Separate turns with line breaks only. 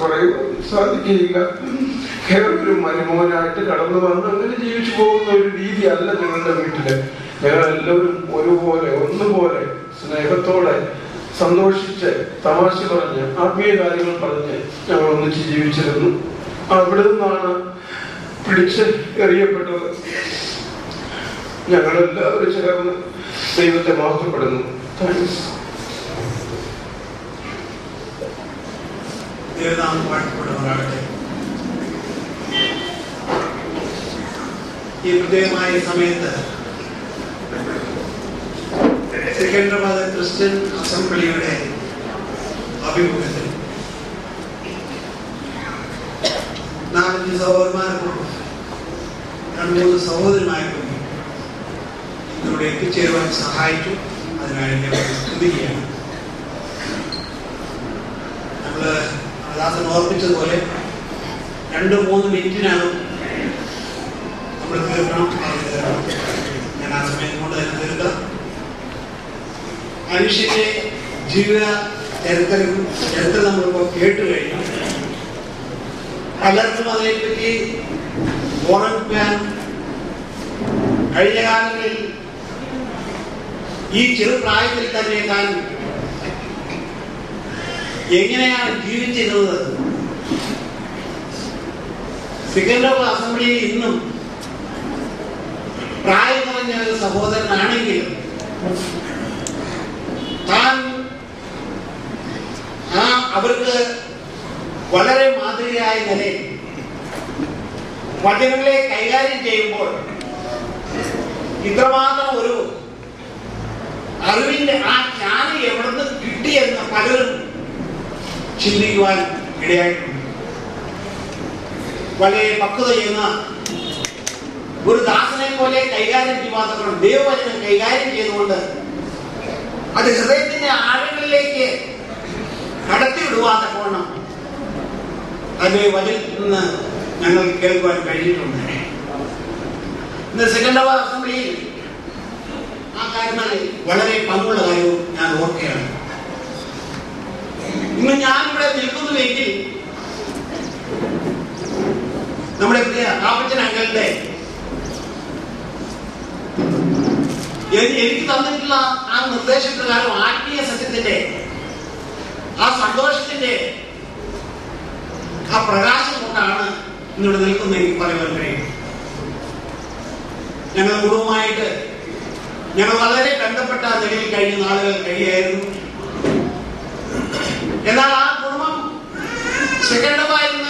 പറയുവാൻ സാധിക്കുകയില്ല. കേവലം മരുമോനായിട്ട് കടന്നു വന്ന് അങ്ങനെ ജീവിച്ചു പോകുന്ന ഒരു രീതിയല്ല ഞങ്ങളുടെ വീട്ടില്. ഞങ്ങളെല്ലാവരും ഒരുപോലെ ഒന്നുപോലെ സ്നേഹത്തോടെ സന്തോഷിച്ച് തമാശ പറഞ്ഞ് ആത്മീയ കാര്യങ്ങൾ പറഞ്ഞ് ഞങ്ങൾ ഒന്നിച്ച് ജീവിച്ചിരുന്നു. അവിടെ നിന്നാണ് പിടിച്ച് എറിയപ്പെട്ടത്. ഞങ്ങളെല്ലാവരും ചേർന്ന് ദൈവത്തെ മഹത്വപ്പെടുന്നു. താങ്ക്സ്.
ഈ പ്രത്യേകമായ സമയത്ത് സെക്കൻഡറാബാദ് ക്രിസ്ത്യൻ അസംബ്ലിയുടെ ആഭിമുഖ്യത്തിൽ 4 സഹോദരന്മാർക്കും 2-3 സഹോദരന്മാർക്കും ഇവിടെ എത്തിച്ചേരുവാൻ സഹായിച്ചു. അതിനായി ഞങ്ങൾ സ്തുതിക്കുകയാണ്. നമ്മള് ദാസൻ ഓർപ്പിച്ചതുപോലെ 2-3 മിനിറ്റിനകം നമ്മൾ തീർക്കണം. ഞാൻ ആ സമയം കൊണ്ട് തന്നെ തീർക്കാം. മനുഷ്യന്റെ ജീവിത ചരിത്രം നമ്മളിപ്പോൾ കേട്ടു കഴിഞ്ഞു. പലർക്കും അതിനെപ്പറ്റി ഓർമ്മിക്കാൻ കഴിഞ്ഞ കാലങ്ങളിൽ ഈ ചെറുപ്രായത്തിൽ തന്നെ താൻ എങ്ങനെയാണ് ജീവിച്ചിരുന്നത്. സെക്കൻഡറാബാദ് അസംബ്ലിയിൽ ഇന്നും പ്രായം കുറഞ്ഞ ഒരു സഹോദരനാണെങ്കിലും താൻ അവർക്ക് വളരെ മാതൃകയായ നിലയിൽ വചനങ്ങളെ കൈകാര്യം ചെയ്യുമ്പോൾ ഇത്രമാത്രം ഒരു അറിവിന്റെ ആ ജ്ഞാനം എവിടുന്ന് കിട്ടിയെന്ന് പലരും ചിന്തിക്കുവാൻ ഇടയായിട്ടുണ്ട്. വളരെ പക്വത ചെയ്യുന്ന ഒരു ദാസനെ പോലെ കൈകാര്യം ചെയ്യുവാൻ ദൈവവചനം കൈകാര്യം ചെയ്തുകൊണ്ട് അത് ഹൃദയത്തിന്റെ ആഴങ്ങളിലേക്ക് കടത്തിവിടുവാൻ പോകണം. അത് വചനത്തിൽ നിന്ന് ഞങ്ങൾ കേൾക്കുവാൻ കഴിഞ്ഞിട്ടുണ്ട്. ഇന്ന് സെക്കൻഡറാബാദ് അസംബ്ലിയിൽ ആ കാര്യങ്ങളിൽ വളരെ പങ്കുള്ള കാര്യവും ഞാൻ ഓർക്കുകയാണ്. ഇന്ന് ഞാനിവിടെ നിൽക്കുന്നുവെങ്കിൽ നമ്മുടെ പ്രിയ കാപ്പച്ചൻ അംഗങ്ങളുടെ എനിക്ക് തന്നിട്ടുള്ള ആ നിർദ്ദേശപ്രകാരം ആത്മീയ സത്യത്തിന്റെ ആ സന്തോഷത്തിന്റെ ആ പ്രകാശം കൊണ്ടാണ് ഇന്നിവിടെ നിൽക്കുന്ന എനിക്ക് പറയുവാൻ കഴിയും. ഞങ്ങൾ കുടുംബമായിട്ട് ഞങ്ങൾ വളരെ ബന്ധപ്പെട്ട നിലയിൽ കഴിഞ്ഞ നാളുകൾ കഴിയായിരുന്നു. എന്നാൽ ആ കുടുംബം സെക്കൻഡറാബാദിൽ